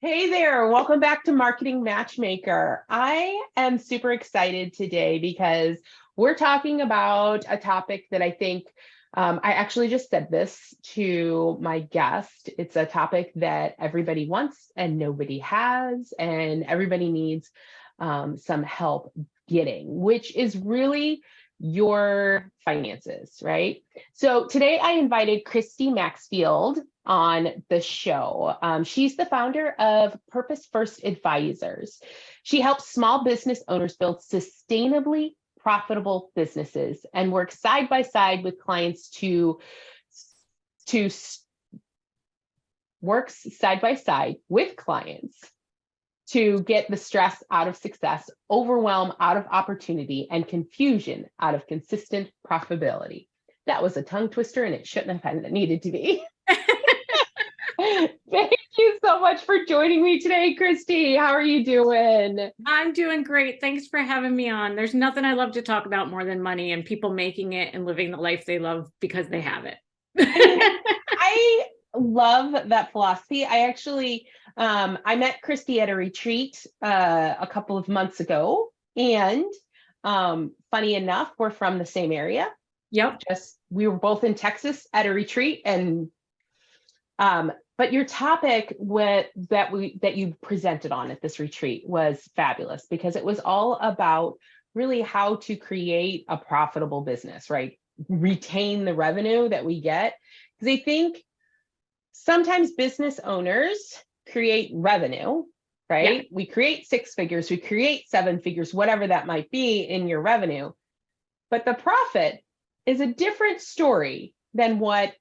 Hey there, welcome back to Marketing Matchmaker. I am super excited today because we're talking about a topic that I think I actually just said this to my guest. It's a topic that everybody wants and nobody has, and everybody needs some help getting, which is really your finances, right? So today I invited Christy Maxfield on the show. She's the founder of Purpose First Advisors. She helps small business owners build sustainably profitable businesses and works side by side with clients to get the stress out of success, overwhelm out of opportunity, and confusion out of consistent profitability. That was a tongue twister and it shouldn't have needed to be. Thank you so much for joining me today, Christy. How are you doing? I'm doing great. Thanks for having me on. There's nothing I love to talk about more than money and people making it and living the life they love because they have it. I love that philosophy. I actually, I met Christy at a retreat a couple of months ago, and funny enough, we're from the same area. Yep. We were both in Texas at a retreat, and but your topic that you presented on at this retreat was fabulous because it was all about really how to create a profitable business, right? Retain the revenue that we get. Because I think sometimes business owners create revenue, right? Yeah. We create 6 figures, we create 7 figures, whatever that might be in your revenue. But the profit is a different story than what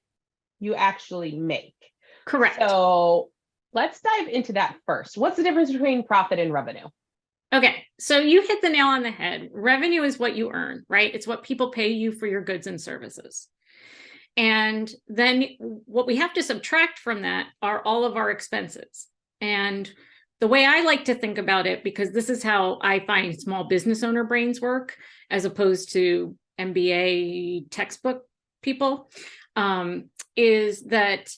you actually make. Correct. So let's dive into that first. What's the difference between profit and revenue? Okay, so you hit the nail on the head. Revenue is what you earn, right? It's what people pay you for your goods and services. And then what we have to subtract from that are all of our expenses. And the way I like to think about it, because this is how I find small business owner brains work, as opposed to MBA textbook people, is that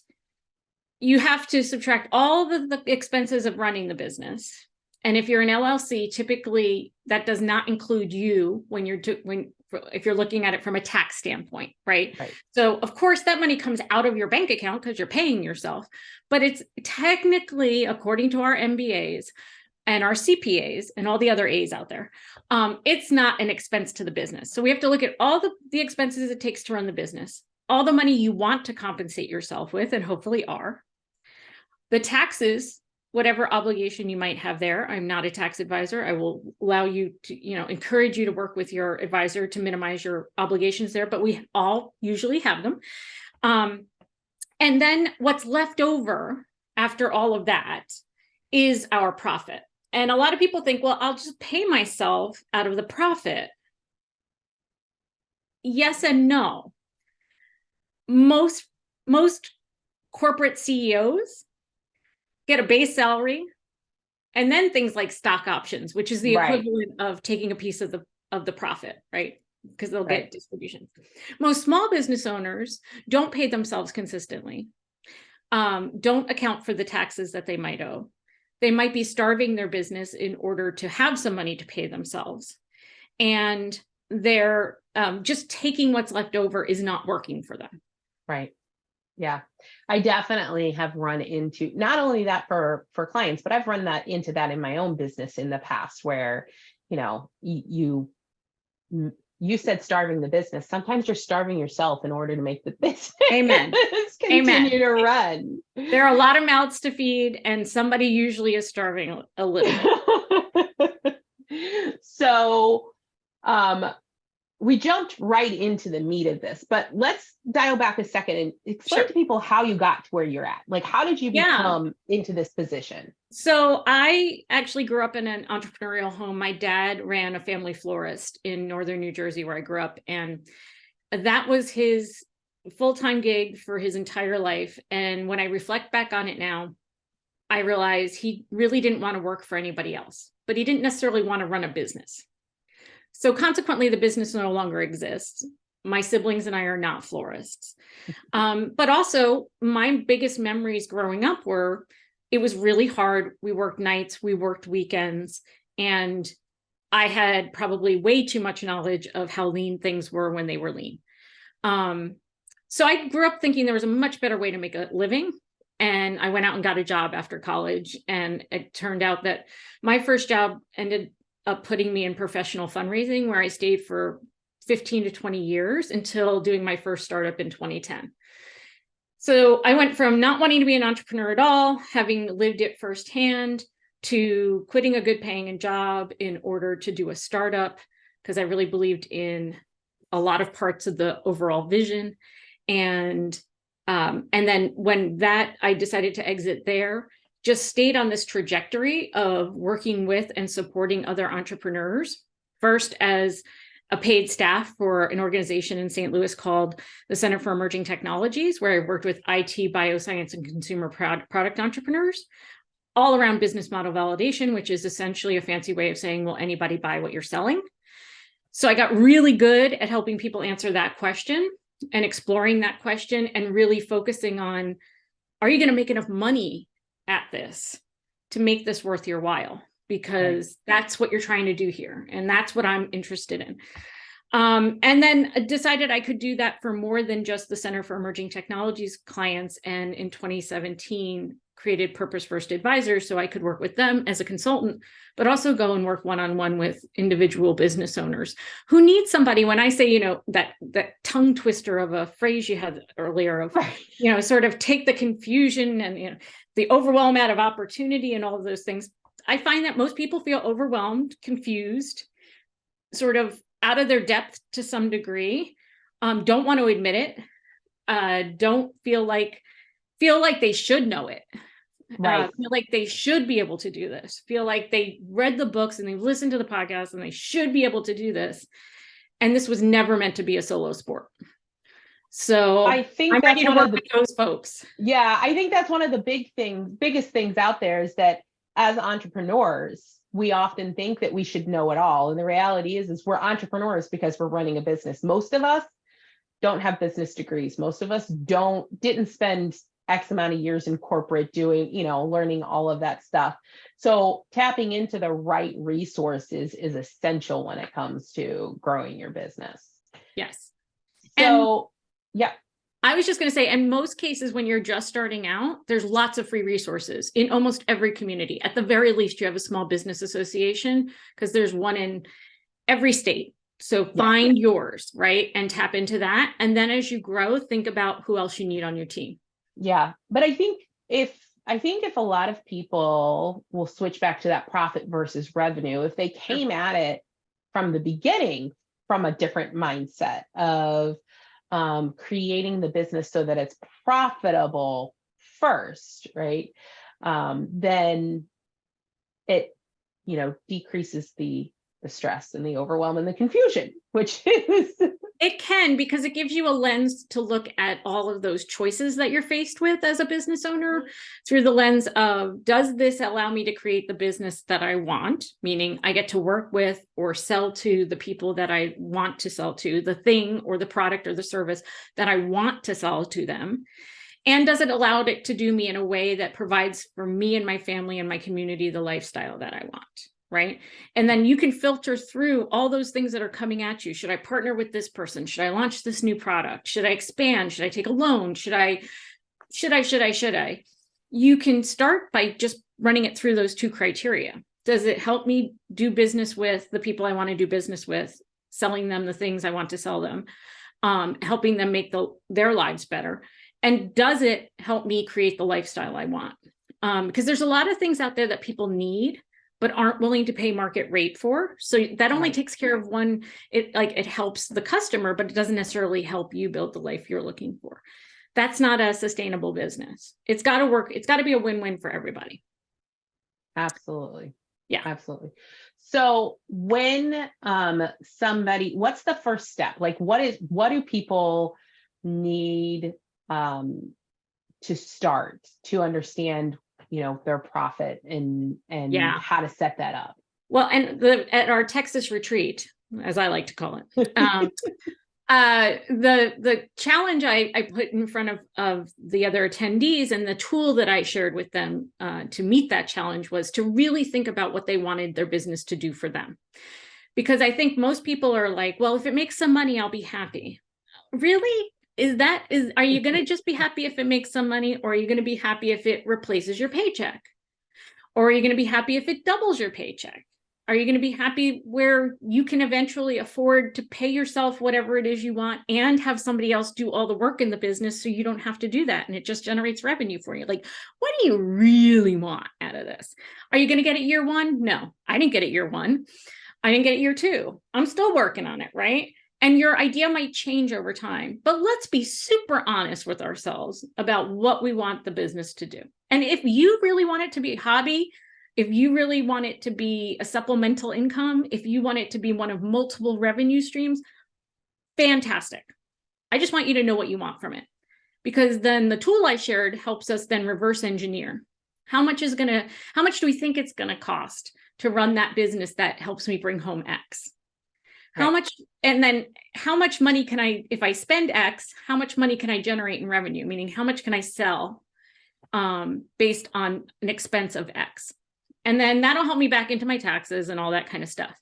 you have to subtract all the expenses of running the business. And if you're an LLC, typically that does not include you if you're looking at it from a tax standpoint, right? So of course that money comes out of your bank account because you're paying yourself, but it's technically, according to our MBAs and our CPAs and all the other A's out there, it's not an expense to the business. So we have to look at all the expenses it takes to run the business, all the money you want to compensate yourself with, and hopefully are, the taxes, whatever obligation you might have there. I'm not a tax advisor. I will allow you to, encourage you to work with your advisor to minimize your obligations there, but we all usually have them. And then what's left over after all of that is our profit. And a lot of people think, well, I'll just pay myself out of the profit. Yes and no. Most corporate CEOs get a base salary and then things like stock options, which is the equivalent of taking a piece of the profit, right? Because they'll get distributions. Most small business owners don't pay themselves consistently, don't account for the taxes that they might owe. They might be starving their business in order to have some money to pay themselves. And they're just taking what's left over is not working for them. Right. Yeah, I definitely have run into not only that for clients, but I've run into that in my own business in the past where, you said starving the business. Sometimes you're starving yourself in order to make the business continue to run. There are a lot of mouths to feed, and somebody usually is starving a little bit. So, we jumped right into the meat of this, but let's dial back a second and explain to people how you got to where you're at. Like, how did you become into this position? So I actually grew up in an entrepreneurial home. My dad ran a family florist in northern New Jersey where I grew up. And that was his full-time gig for his entire life. And when I reflect back on it now, I realize he really didn't want to work for anybody else, but he didn't necessarily want to run a business. So consequently, the business no longer exists. My siblings and I are not florists. But also my biggest memories growing up were it was really hard. We worked nights, we worked weekends, and I had probably way too much knowledge of how lean things were when they were lean. So I grew up thinking there was a much better way to make a living. And I went out and got a job after college. And it turned out that my first job ended up putting me in professional fundraising, where I stayed for 15 to 20 years until doing my first startup in 2010. So I went from not wanting to be an entrepreneur at all, having lived it firsthand, to quitting a good paying job in order to do a startup, because I really believed in a lot of parts of the overall vision. And then when I decided to exit there, just stayed on this trajectory of working with and supporting other entrepreneurs, first as a paid staff for an organization in St. Louis called the Center for Emerging Technologies, where I worked with IT, bioscience, and consumer product entrepreneurs, all around business model validation, which is essentially a fancy way of saying, will anybody buy what you're selling? So I got really good at helping people answer that question and exploring that question and really focusing on, are you going to make enough money at this to make this worth your while? Because that's what you're trying to do here. And that's what I'm interested in. And then I decided I could do that for more than just the Center for Emerging Technologies clients. And in 2017, created Purpose First Advisors so I could work with them as a consultant, but also go and work one-on-one with individual business owners who need somebody. When I say, that tongue twister of a phrase you had earlier of, sort of take the confusion and, the overwhelm out of opportunity and all of those things. I find that most people feel overwhelmed, confused, sort of out of their depth to some degree, don't want to admit it, don't feel like they should know it. Right. Feel like they should be able to do this, feel like they read the books and they've listened to the podcast and they should be able to do this. And this was never meant to be a solo sport. So I think I'm that's ready to work with those folks. Yeah, I think that's one of the biggest things out there is that as entrepreneurs, we often think that we should know it all. And the reality is we're entrepreneurs because we're running a business. Most of us don't have business degrees. Most of us didn't spend X amount of years in corporate doing, learning all of that stuff. So tapping into the right resources is essential when it comes to growing your business. Yes. So, yeah. I was just going to say, in most cases, when you're just starting out, there's lots of free resources in almost every community. At the very least, you have a small business association because there's one in every state. So find yours, right? And tap into that. And then as you grow, think about who else you need on your team. Yeah. But I think if a lot of people will switch back to that profit versus revenue, if they came at it from the beginning from a different mindset of creating the business so that it's profitable first, right? Then it, decreases the stress and the overwhelm and the confusion, which is it can, because it gives you a lens to look at all of those choices that you're faced with as a business owner through the lens of, does this allow me to create the business that I want? Meaning I get to work with or sell to the people that I want to sell to, the thing or the product or the service that I want to sell to them. And does it allow it to do me in a way that provides for me and my family and my community the lifestyle that I want? Right. And then you can filter through all those things that are coming at you. Should I partner with this person? Should I launch this new product? Should I expand? Should I take a loan? Should I? You can start by just running it through those two criteria. Does it help me do business with the people I want to do business with, selling them the things I want to sell them, helping them make their lives better? And does it help me create the lifestyle I want? Because there's a lot of things out there that people need, but aren't willing to pay market rate for. So that only takes care of one, it helps the customer, but it doesn't necessarily help you build the life you're looking for. That's not a sustainable business. It's got to work. It's got to be a win-win for everybody. Absolutely. Yeah, absolutely. So when what's the first step? Like what do people need to start to understand their profit and how to set that up? Well, and at our Texas retreat, as I like to call it, The challenge I put in front of the other attendees, and the tool that I shared with them to meet that challenge, was to really think about what they wanted their business to do for them. Because I think most people are like, well, if it makes some money, I'll be happy. Really? Are you going to just be happy if it makes some money, or are you going to be happy if it replaces your paycheck? Or are you going to be happy if it doubles your paycheck? Are you going to be happy where you can eventually afford to pay yourself whatever it is you want and have somebody else do all the work in the business so you don't have to do that and it just generates revenue for you? Like, what do you really want out of this? Are you going to get it year one? No, I didn't get it year one. I didn't get it year two. I'm still working on it, right? And your idea might change over time, but let's be super honest with ourselves about what we want the business to do. And if you really want it to be a hobby, if you really want it to be a supplemental income, if you want it to be one of multiple revenue streams, fantastic. I just want you to know what you want from it, because then the tool I shared helps us then reverse engineer. How much do we think it's going to cost to run that business that helps me bring home X? How much, and then how much money can if I spend X, how much money can I generate in revenue? Meaning, how much can I sell based on an expense of X? And then that'll help me back into my taxes and all that kind of stuff.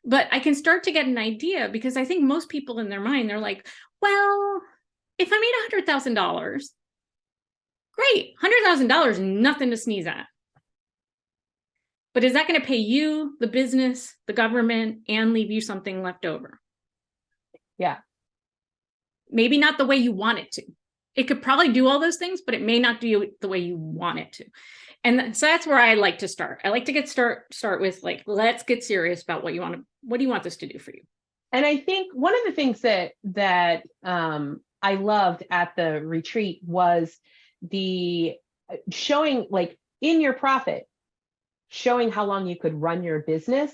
But I can start to get an idea, because I think most people in their mind, they're like, well, if I made $100,000, great, $100,000, nothing to sneeze at. But is that going to pay you, the business, the government, and leave you something left over? Yeah. Maybe not the way you want it to. It could probably do all those things, but it may not do it the way you want it to. And so that's where I like to start. I like to start with, like, let's get serious about what do you want this to do for you? And I think one of the things that I loved at the retreat was the showing, like, in your profit, showing how long you could run your business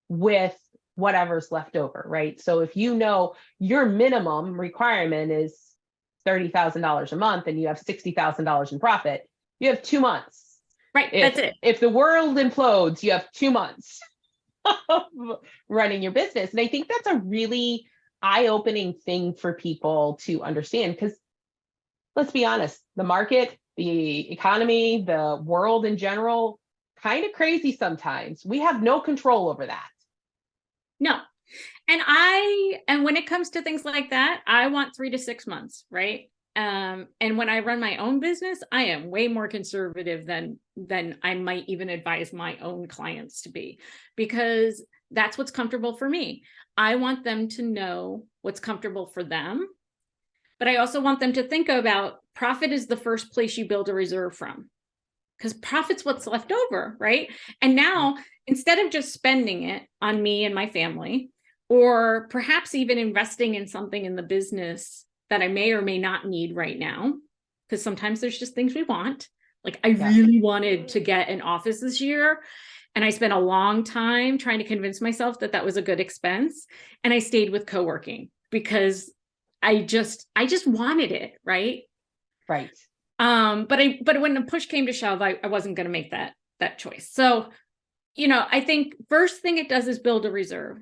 with whatever's left over, right? So if you know your minimum requirement is $30,000 a month and you have $60,000 in profit, you have 2 months. Right, that's it. If the world implodes, you have 2 months of running your business. And I think that's a really eye-opening thing for people to understand, because let's be honest, the market, the economy, the world in general, kind of crazy sometimes. We have no control over that. No. And when it comes to things like that, I want 3 to 6 months, right? And when I run my own business, I am way more conservative than I might even advise my own clients to be, because that's what's comfortable for me. I want them to know what's comfortable for them, but I also want them to think about profit is the first place you build a reserve from, because profit's what's left over, right? And now, instead of just spending it on me and my family, or perhaps even investing in something in the business that I may or may not need right now, because sometimes there's just things we want. Like, I really wanted to get an office this year, and I spent a long time trying to convince myself that that was a good expense. And I stayed with co-working because I just wanted it, right? Right. But when the push came to shove, I wasn't going to make that choice. So, I think first thing it does is build a reserve.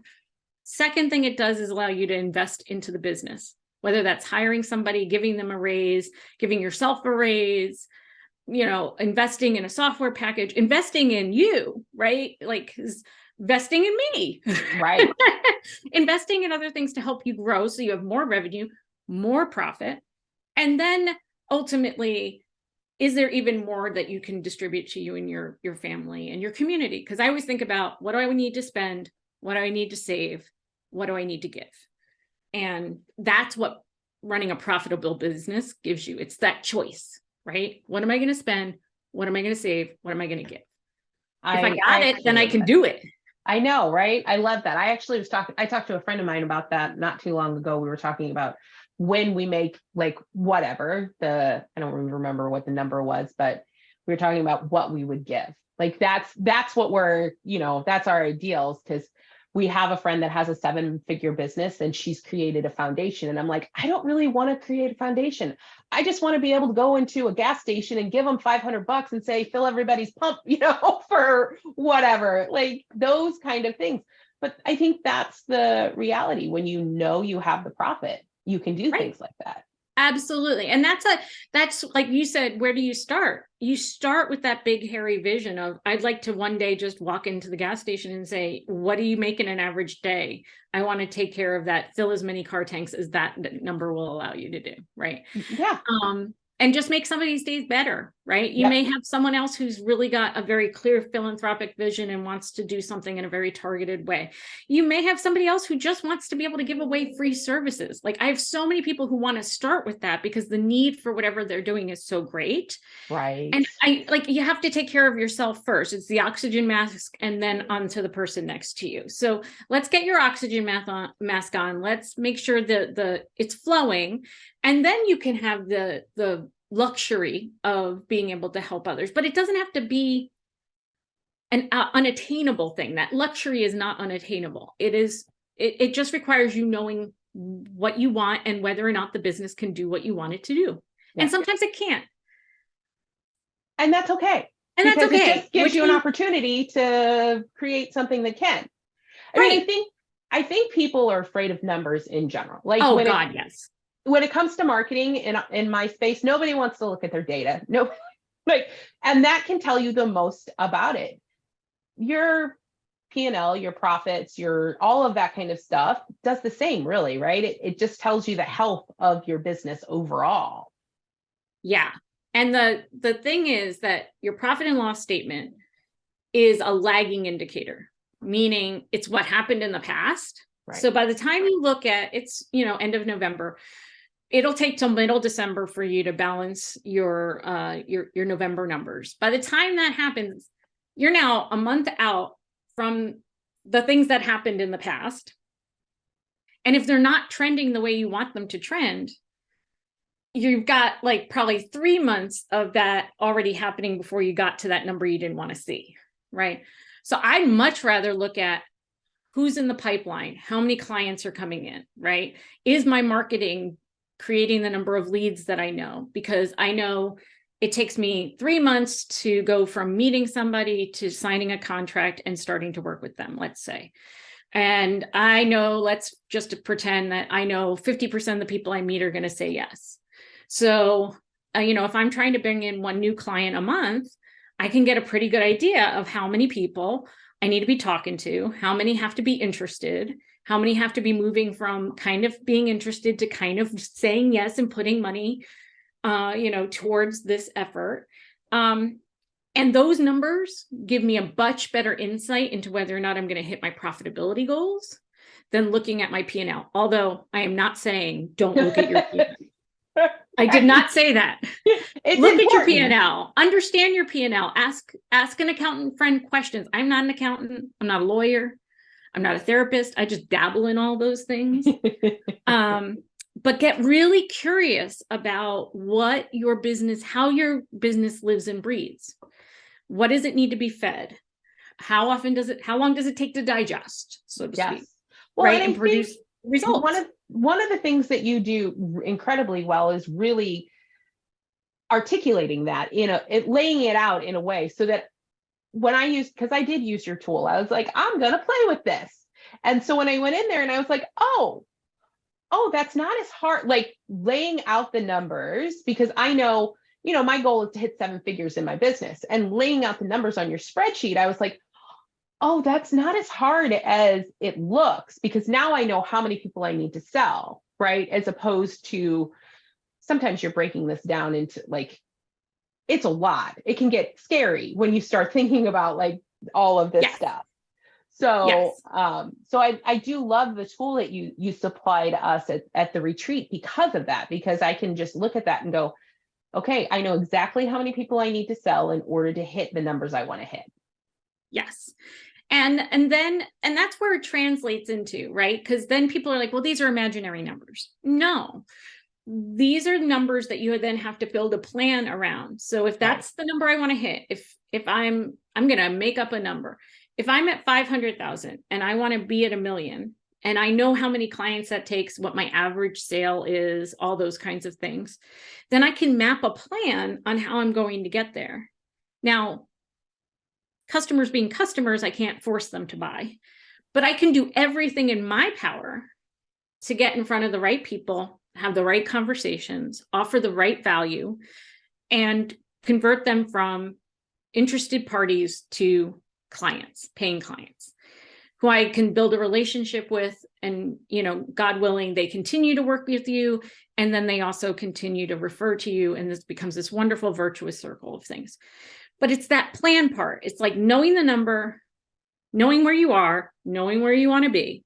Second thing it does is allow you to invest into the business, whether that's hiring somebody, giving them a raise, giving yourself a raise, investing in a software package, investing in you, right? Like, investing in me, right? Investing in other things to help you grow so you have more revenue, more profit. And then ultimately, is there even more that you can distribute to you and your family and your community? Because I always think about, what do I need to spend? What do I need to save? What do I need to give? And that's what running a profitable business gives you. It's that choice, right? What am I going to spend? What am I going to save? What am I going to give? If I got it, then I can do it. I know, right? I love that. I talked to a friend of mine about that not too long ago. We were talking about when we make, like, whatever I don't remember what the number was, but we were talking about what we would give. Like, that's what we're, that's our ideals, because we have a friend that has a 7-figure business and she's created a foundation. And I'm like, I don't really want to create a foundation. I just want to be able to go into a gas station and give them $500 and say, fill everybody's pump, for whatever, like those kind of things. But I think that's the reality. When you know you have the profit, you can do things like that. Absolutely. And that's like you said, where do you start? You start with that big, hairy vision of, I'd like to one day just walk into the gas station and say, what do you make in an average day? I want to take care of that, fill as many car tanks as that number will allow you to do. Right. Yeah. And just make somebody's days better, right? You may have someone else who's really got a very clear philanthropic vision and wants to do something in a very targeted way. You may have somebody else who just wants to be able to give away free services. Like I have so many people who want to start with that because the need for whatever they're doing is so great. Right. And you have to take care of yourself first. It's the oxygen mask and then onto the person next to you. So let's get your oxygen mask on. Let's make sure that it's flowing. And then you can have the luxury of being able to help others. But it doesn't have to be an unattainable thing. That luxury is not unattainable. It just requires you knowing what you want and whether or not the business can do what you want it to do. Yeah. And sometimes it can't. And that's okay. And that's okay. It just gives you an opportunity to create something that can. I mean, I think people are afraid of numbers in general. Like, oh God, yes. When it comes to marketing in my space, nobody wants to look at their data. No, and that can tell you the most about it. Your P&L, your profits, all of that kind of stuff does the same, really, right? It just tells you the health of your business overall. Yeah. And the thing is that your profit and loss statement is a lagging indicator, meaning it's what happened in the past. Right. So by the time you look at it's, end of November, it'll take till middle December for you to balance your November numbers. By the time that happens, you're now a month out from the things that happened in the past. And if they're not trending the way you want them to trend, you've got like probably 3 months of that already happening before you got to that number you didn't want to see, right? So I'd much rather look at who's in the pipeline, how many clients are coming in, right? Is my marketing creating the number of leads that I know? Because I know it takes me 3 months to go from meeting somebody to signing a contract and starting to work with them, let's say. And I know, let's just pretend that I know 50% of the people I meet are going to say yes. So, if I'm trying to bring in one new client a month, I can get a pretty good idea of how many people I need to be talking to, how many have to be interested, how many have to be moving from kind of being interested to kind of saying yes and putting money, towards this effort. And those numbers give me a much better insight into whether or not I'm going to hit my profitability goals than looking at my P&L. Although I am not saying don't look at your P&L. I did not say that. Look at your P&L, understand your P&L, ask an accountant friend questions. I'm not an accountant. I'm not a lawyer. I'm not a therapist. I just dabble in all those things. But get really curious about how your business lives and breathes. What does it need to be fed? How long does it take to digest, so to speak? Well, right. And produce results. One of the things that you do incredibly well is really articulating that, laying it out in a way so that because I did use your tool, I was like, I'm going to play with this. And so when I went in there and I was like, oh, that's not as hard, like laying out the numbers, because I know, my goal is to hit 7 figures in my business, and laying out the numbers on your spreadsheet, I was like, oh, that's not as hard as it looks, because now I know how many people I need to sell, right? As opposed to sometimes you're breaking this down into like, it's a lot. It can get scary when you start thinking about like all of this stuff. So, so I do love the tool that you supply to us at the retreat because of that, because I can just look at that and go, okay, I know exactly how many people I need to sell in order to hit the numbers I want to hit. Yes. And that's where it translates into, right? Because then people are like, well, these are imaginary numbers. No, these are numbers that you then have to build a plan around. So if that's the number I want to hit, if I'm going to make up a number, if I'm at 500,000 and I want to be at 1 million, and I know how many clients that takes, what my average sale is, all those kinds of things, then I can map a plan on how I'm going to get there. Now, customers being customers, I can't force them to buy, but I can do everything in my power to get in front of the right people, have the right conversations, offer the right value, and convert them from interested parties to clients, paying clients, who I can build a relationship with. And, God willing, they continue to work with you. And then they also continue to refer to you. And this becomes this wonderful virtuous circle of things. But it's that plan part. It's like knowing the number, knowing where you are, knowing where you want to be,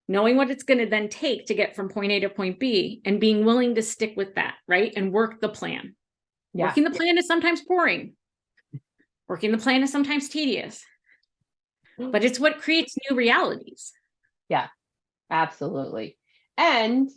knowing what it's going to then take to get from point A to point B, and being willing to stick with that, right? And work the plan. Yeah. Working the plan is sometimes boring. Working the plan is sometimes tedious. But it's what creates new realities. Yeah, absolutely. And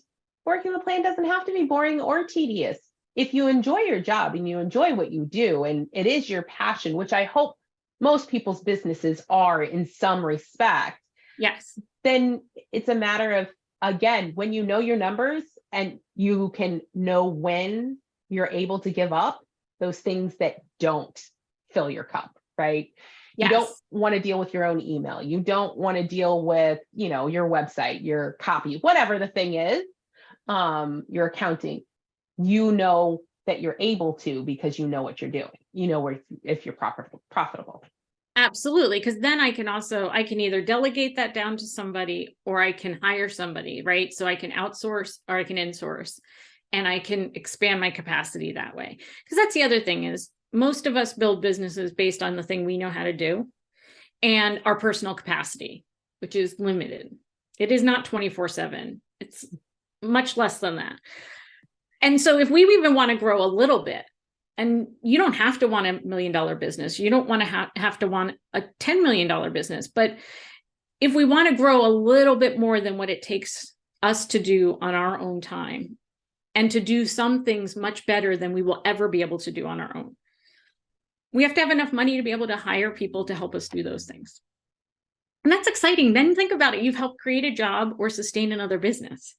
working the plan doesn't have to be boring or tedious. If you enjoy your job and you enjoy what you do, and it is your passion, which I hope most people's businesses are in some respect. Yes. Then it's a matter of, again, when you know your numbers and you can know when you're able to give up those things that don't fill your cup, right? Yes. You don't want to deal with your own email. You don't want to deal with, your website, your copy, whatever the thing is, your accounting. You know that you're able to because you know what you're doing. You know if you're profitable. Absolutely. Because then I can either delegate that down to somebody, or I can hire somebody, right? So I can outsource or I can insource, and I can expand my capacity that way. Because that's the other thing is, most of us build businesses based on the thing we know how to do and our personal capacity, which is limited. It is not 24/7. It's much less than that. And so if we even want to grow a little bit, and you don't have to want $1 million business, you don't want to have to want a $10 million business, but if we want to grow a little bit more than what it takes us to do on our own time, and to do some things much better than we will ever be able to do on our own, we have to have enough money to be able to hire people to help us do those things. And that's exciting. Then think about it. You've helped create a job or sustain another business.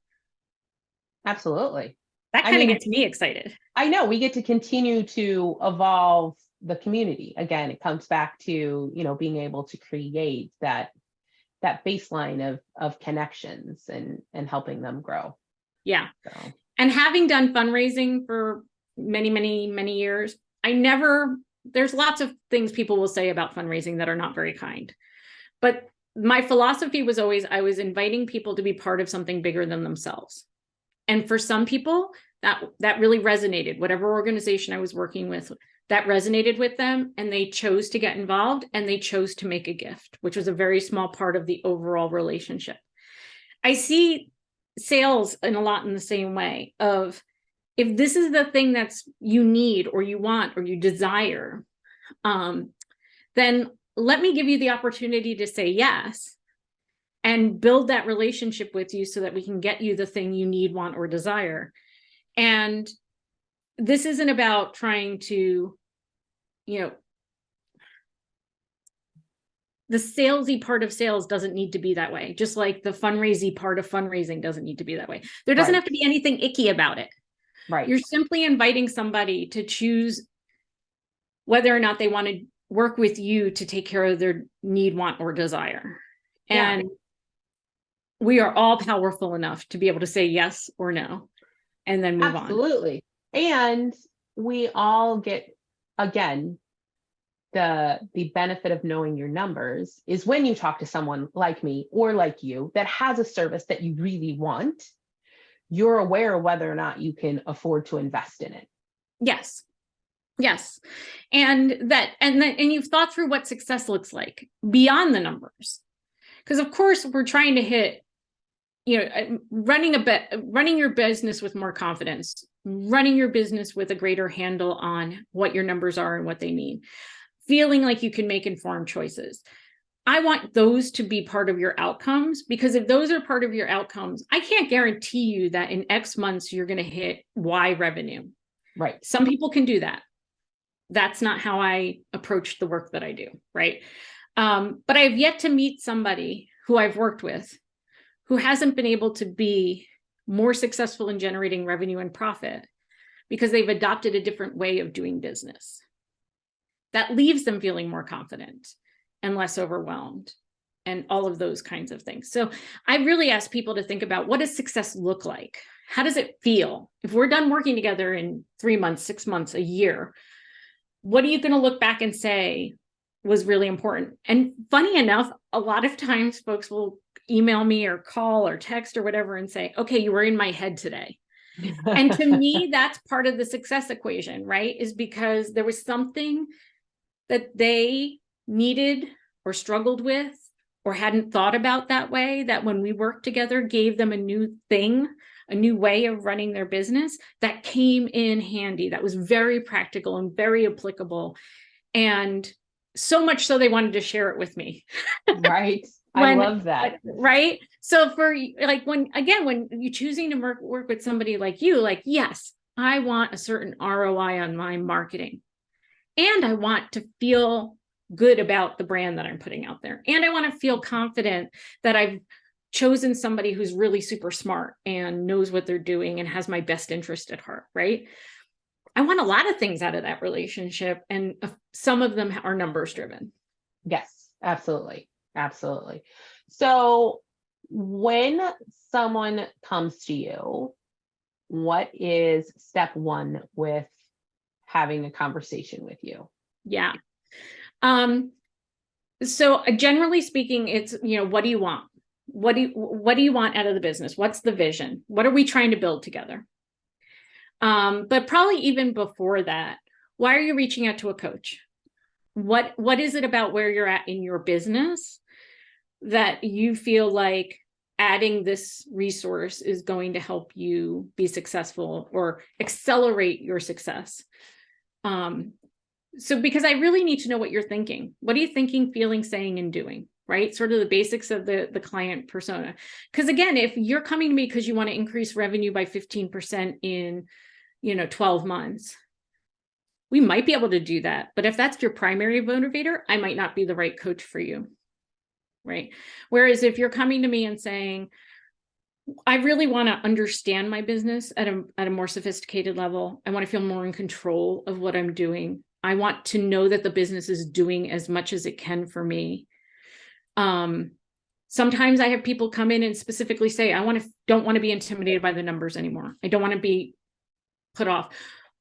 Absolutely. That kind of gets me excited. I know we get to continue to evolve the community. Again, it comes back to, being able to create that baseline of connections and helping them grow. Yeah. So. And having done fundraising for many, many, many years, there's lots of things people will say about fundraising that are not very kind. But my philosophy was always, I was inviting people to be part of something bigger than themselves. And for some people, that really resonated. Whatever organization I was working with, that resonated with them, and they chose to get involved, and they chose to make a gift, which was a very small part of the overall relationship. I see sales in the same way of, if this is the thing that's you need or you want or you desire, then let me give you the opportunity to say yes and build that relationship with you so that we can get you the thing you need, want, or desire. And this isn't about trying to, the salesy part of sales doesn't need to be that way. Just like the fundraising part of fundraising doesn't need to be that way. There doesn't have to be anything icky about it. Right. You're simply inviting somebody to choose whether or not they want to work with you to take care of their need, want, or desire. Yeah. And we are all powerful enough to be able to say yes or no, and then move on. Absolutely. And we all get, again, the benefit of knowing your numbers is when you talk to someone like me or like you that has a service that you really want, you're aware of whether or not you can afford to invest in it. Yes. Yes. And you've thought through what success looks like beyond the numbers. Because of course we're trying to hit, running your business with more confidence, running your business with a greater handle on what your numbers are and what they mean, feeling like you can make informed choices. I want those to be part of your outcomes, because if those are part of your outcomes, I can't guarantee you that in X months you're going to hit Y revenue. Right. Some people can do that. That's not how I approach the work that I do. Right. But I have yet to meet somebody who I've worked with who hasn't been able to be more successful in generating revenue and profit because they've adopted a different way of doing business that leaves them feeling more confident and less overwhelmed and all of those kinds of things. So I really ask people to think about, what does success look like? How does it feel? If we're done working together in 3 months, 6 months, a year, what are you going to look back and say was really important? And funny enough, a lot of times folks will email me or call or text or whatever and say, okay, you were in my head today. And to me, that's part of the success equation, right? Is because there was something that they needed or struggled with or hadn't thought about that way, that when we worked together gave them a new thing, a new way of running their business that came in handy, that was very practical and very applicable. And so much so they wanted to share it with me. Right. I love that. Right. So for like, when you're choosing to work with somebody like you, like, yes, I want a certain ROI on my marketing, and I want to feel good about the brand that I'm putting out there. And I want to feel confident that I've chosen somebody who's really super smart and knows what they're doing and has my best interest at heart. Right. I want a lot of things out of that relationship. And some of them are numbers driven. Yes, absolutely. Absolutely. So when someone comes to you, what is step one with having a conversation with you? Yeah. So generally speaking, it's, what do you want? What do you want out of the business? What's the vision? What are we trying to build together? But probably even before that, why are you reaching out to a coach? What is it about where you're at in your business that you feel like adding this resource is going to help you be successful or accelerate your success? So because I really need to know what you're thinking. What are you thinking, feeling, saying, and doing? Right? Sort of the basics of the client persona. Because again, if you're coming to me because you want to increase revenue by 15% in 12 months, we might be able to do that. But if that's your primary motivator, I might not be the right coach for you. Right. Whereas if you're coming to me and saying, I really want to understand my business at a more sophisticated level. I want to feel more in control of what I'm doing. I want to know that the business is doing as much as it can for me. Sometimes I have people come in and specifically say, don't want to be intimidated by the numbers anymore. I don't want to be put off.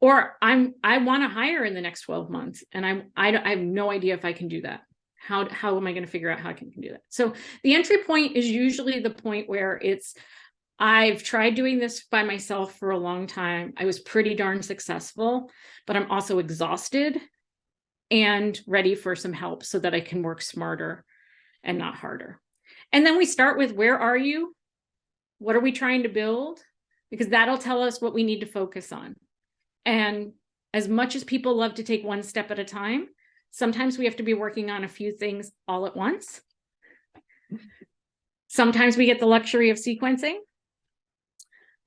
Or I want to hire in the next 12 months. And I have no idea if I can do that. How am I going to figure out how I can do that? So the entry point is usually the point where I've tried doing this by myself for a long time. I was pretty darn successful, but I'm also exhausted and ready for some help so that I can work smarter and not harder. And then we start with, where are you? What are we trying to build? Because that'll tell us what we need to focus on. And as much as people love to take one step at a time, sometimes we have to be working on a few things all at once. Sometimes we get the luxury of sequencing.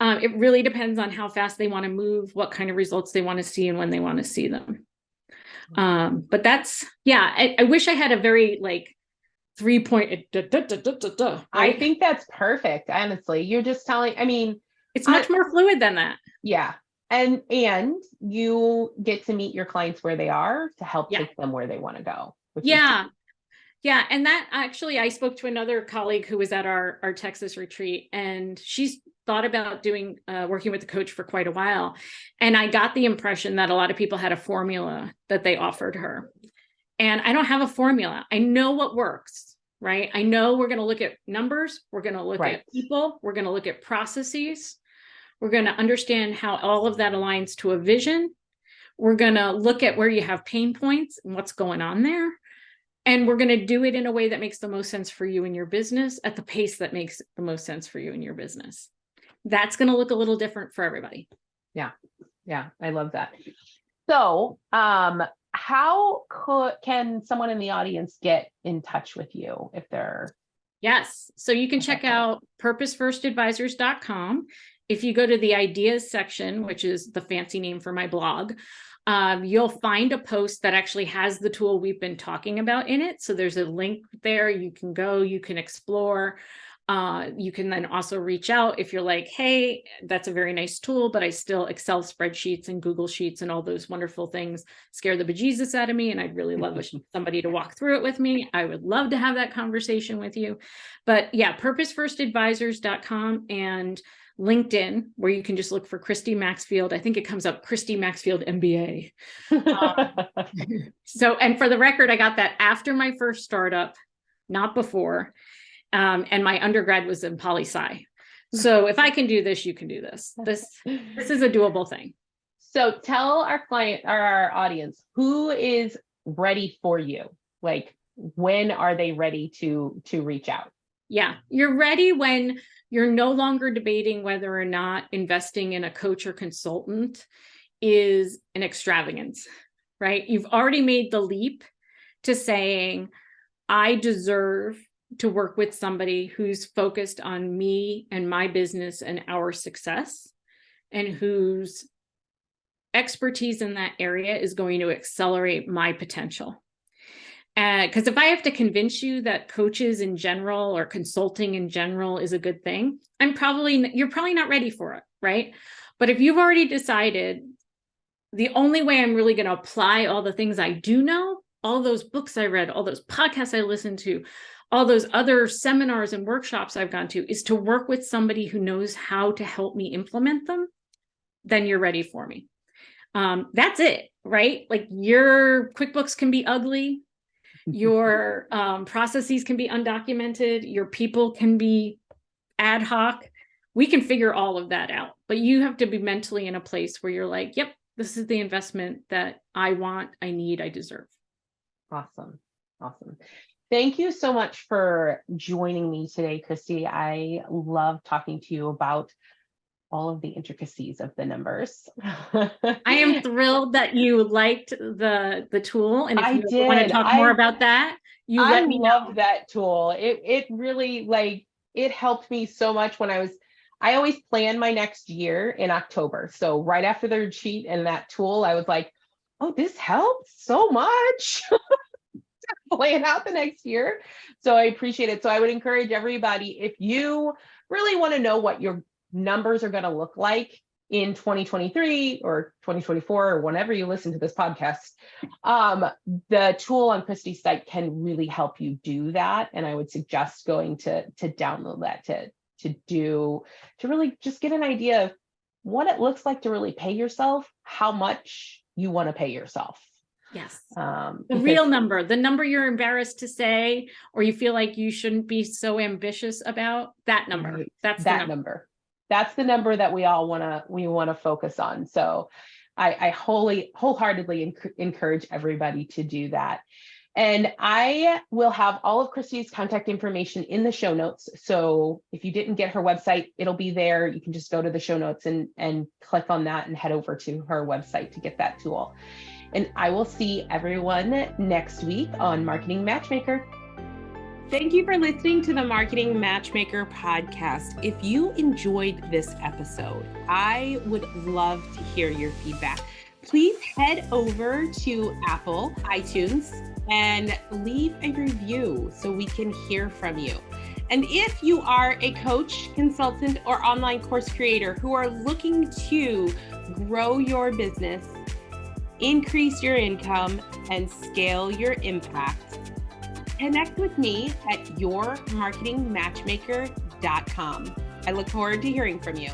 It really depends on how fast they want to move, what kind of results they want to see, and when they want to see them. But that's, I wish I had a very 3-point. Right? I think that's perfect. Honestly, you're just telling, it's much more fluid than that. Yeah. And you get to meet your clients where they are to help take them where they want to go. Yeah. And that actually, I spoke to another colleague who was at our Texas retreat, and she's thought about doing working with a coach for quite a while. And I got the impression that a lot of people had a formula that they offered her. And I don't have a formula. I know what works, right? I know we're going to look at numbers. We're going to look at people. We're going to look at processes. We're going to understand how all of that aligns to a vision. We're going to look at where you have pain points and what's going on there. And we're going to do it in a way that makes the most sense for you and your business at the pace that makes the most sense for you and your business. That's going to look a little different for everybody. Yeah. I love that. So, how can someone in the audience get in touch with you if they're? Yes. So you can check out purposefirstadvisors.com. If you go to the ideas section, which is the fancy name for my blog, you'll find a post that actually has the tool we've been talking about in it. So there's a link there. You can go, you can explore. You can then also reach out if you're like, hey, that's a very nice tool, but I still Excel spreadsheets and Google Sheets and all those wonderful things scare the bejesus out of me. And I'd really love somebody to walk through it with me. I would love to have that conversation with you. But yeah, purposefirstadvisors.com and LinkedIn, where you can just look for Christy Maxfield. I think it comes up Christy Maxfield MBA. So, and for the record, I got that after my first startup, not before. And my undergrad was in poli-sci. So if I can do this, you can do this. This is a doable thing. So tell our client or our audience, who is ready for you? Like, when are they ready to reach out? Yeah, you're ready when you're no longer debating whether or not investing in a coach or consultant is an extravagance, right? You've already made the leap to saying, I deserve to work with somebody who's focused on me and my business and our success, and whose expertise in that area is going to accelerate my potential. Because if I have to convince you that coaches in general or consulting in general is a good thing, you're probably not ready for it, right? But if you've already decided the only way I'm really going to apply all the things I do know, all those books I read, all those podcasts I listened to, all those other seminars and workshops I've gone to, is to work with somebody who knows how to help me implement them, then you're ready for me. That's it, right? Like, your QuickBooks can be ugly. Your processes can be undocumented. Your people can be ad hoc. We can figure all of that out, but you have to be mentally in a place where you're like, yep, this is the investment that I want, I need, I deserve. Awesome. Thank you so much for joining me today, Christy. I love talking to you about all of the intricacies of the numbers. I am thrilled that you liked the tool. And if you want to talk more about that, let me know. I love that tool. It really, like, it helped me so much when I always plan my next year in October. So right after the retreat and that tool, I was like, oh, this helps so much. Plan out the next year. So I appreciate it. So I would encourage everybody, if you really want to know what your numbers are going to look like in 2023 or 2024, or whenever you listen to this podcast, the tool on Christy's site can really help you do that. And I would suggest going to download that to really just get an idea of what it looks like to really pay yourself, how much you want to pay yourself. Yes. The real number, the number you're embarrassed to say, or you feel like you shouldn't be so ambitious about, that number. That's that number. That's the number that we all want to focus on. So I wholeheartedly encourage everybody to do that. And I will have all of Christy's contact information in the show notes. So if you didn't get her website, it'll be there. You can just go to the show notes and click on that and head over to her website to get that tool. And I will see everyone next week on Marketing Matchmaker. Thank you for listening to the Marketing Matchmaker podcast. If you enjoyed this episode, I would love to hear your feedback. Please head over to Apple, iTunes, and leave a review so we can hear from you. And if you are a coach, consultant, or online course creator who are looking to grow your business, increase your income, and scale your impact, connect with me at yourmarketingmatchmaker.com. I look forward to hearing from you.